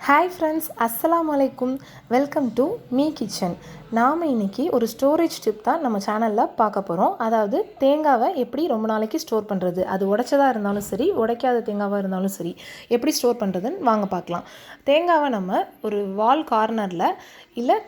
Hi friends, அஸ்ஸலாமு அலைக்கும். Welcome to me kitchen. நாம் இன்றைக்கி ஒரு ஸ்டோரேஜ் டிப் தான் நம்ம சேனலில் பார்க்க போகிறோம். அதாவது தேங்காவை எப்படி ரொம்ப நாளைக்கு ஸ்டோர் பண்ணுறது, அது உடைச்சதாக இருந்தாலும் சரி, உடைக்காத தேங்காவாக இருந்தாலும் சரி, எப்படி ஸ்டோர் பண்ணுறதுன்னு வாங்க பார்க்கலாம். தேங்காவை நம்ம ஒரு வால் கார்னரில் இல்லை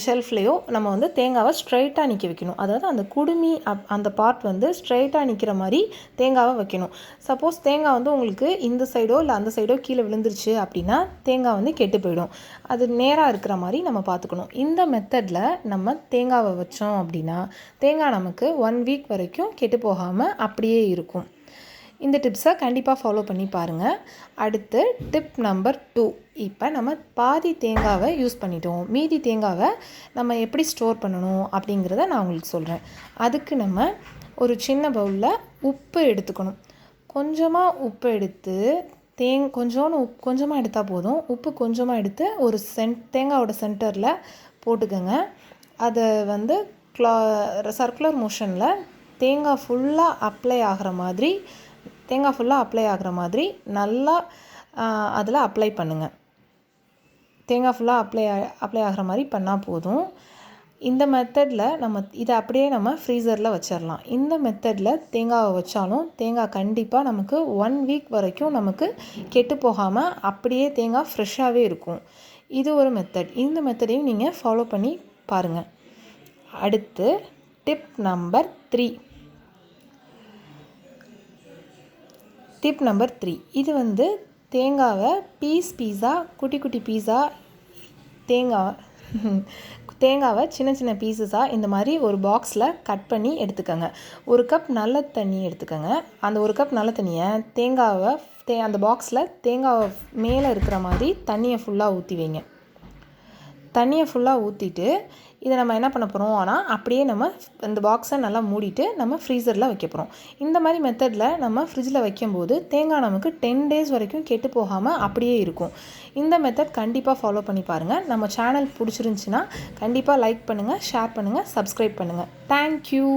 ஷெல்ஃப்லேயோ நம்ம வந்து தேங்காவை ஸ்ட்ரைட்டாக நிற்க வைக்கணும். அதாவது அந்த குடுமி அந்த பார்ட் வந்து ஸ்ட்ரைட்டாக நிற்கிற மாதிரி தேங்காவை வைக்கணும். சப்போஸ் தேங்காய் வந்து உங்களுக்கு இந்த சைடோ இல்லை அந்த சைடோ கீழே விழுந்துருச்சு அப்படின்னா தேங்காய் வந்து கெட்டு போயிடும். அது நேராக இருக்கிற மாதிரி நம்ம பார்த்துக்கணும். இந்த மெத்தடில் நம்ம தேங்காவை வச்சோம் அப்படின்னா தேங்காய் நமக்கு 1 வீக் வரைக்கும் கெட்டு போகாமல் அப்படியே இருக்கும். இந்த டிப்ஸை கண்டிப்பாக ஃபாலோ பண்ணி பாருங்கள். அடுத்து டிப் நம்பர் 2. இப்போ நம்ம பாதி தேங்காவை யூஸ் பண்ணிட்டோம், மீதி தேங்காவை நம்ம எப்படி ஸ்டோர் பண்ணணும் அப்படிங்கிறத நான் உங்களுக்கு சொல்கிறேன். அதுக்கு நம்ம ஒரு சின்ன பவுலில் உப்பு எடுத்துக்கணும். கொஞ்சமாக உப்பு எடுத்து கொஞ்சமாக எடுத்தால் போதும். உப்பு கொஞ்சமாக எடுத்து ஒரு தேங்காவோட சென்டரில் போட்டுக்கோங்க. அதை வந்து சர்க்குலர் மோஷனில் தேங்காய் ஃபுல்லாக அப்ளை ஆகிற மாதிரி நல்லா அதில் அப்ளை பண்ணுங்கள். தேங்காய் ஃபுல்லாக அப்ளை ஆகிற மாதிரி பண்ணால் போதும். இந்த மெத்தடில் இதை அப்படியே நம்ம ஃப்ரீசரில் வச்சிடலாம். இந்த மெத்தடில் தேங்காவை வச்சாலும் தேங்காய் கண்டிப்பாக நமக்கு 1 வீக் வரைக்கும் நமக்கு கெட்டு போகாமல் அப்படியே தேங்காய் ஃப்ரெஷ்ஷாகவே இருக்கும். இது ஒரு மெத்தட். இந்த மெத்தடையும் நீங்கள் ஃபாலோ பண்ணி பாருங்கள். அடுத்து டிப் நம்பர் 3. இது வந்து தேங்காவை குட்டி குட்டி தேங்காவை சின்ன சின்ன பீசஸாக இந்த மாதிரி ஒரு பாக்ஸில் கட் பண்ணி எடுத்துக்கோங்க. 1 கப் நல்ல தண்ணி எடுத்துக்கோங்க. அந்த 1 கப் நல்ல தண்ணியை அந்த பாக்ஸில் தேங்காவை மேலே இருக்கிற மாதிரி தண்ணியை ஃபுல்லாக ஊற்றி வைங்க. தண்ணியை ஃபுல்லாக ஊற்றிட்டு இதை நம்ம என்ன பண்ண போகிறோம், ஆனால் அப்படியே நம்ம இந்த பாக்ஸை நல்லா மூடிட்டு நம்ம ஃப்ரீசரில் வைக்க போகிறோம். இந்த மாதிரி மெத்தடில் நம்ம ஃப்ரிட்ஜில் வைக்கும்போது தேங்காய் நமக்கு 10 டேஸ் வரைக்கும் கெட்டு போகாமல் அப்படியே இருக்கும். இந்த மெத்தட் கண்டிப்பாக ஃபாலோ பண்ணி பாருங்கள். நம்ம சேனல் பிடிச்சிருந்துச்சின்னா கண்டிப்பாக லைக் பண்ணுங்கள், ஷேர் பண்ணுங்கள், சப்ஸ்கிரைப் பண்ணுங்கள். தேங்க்யூ.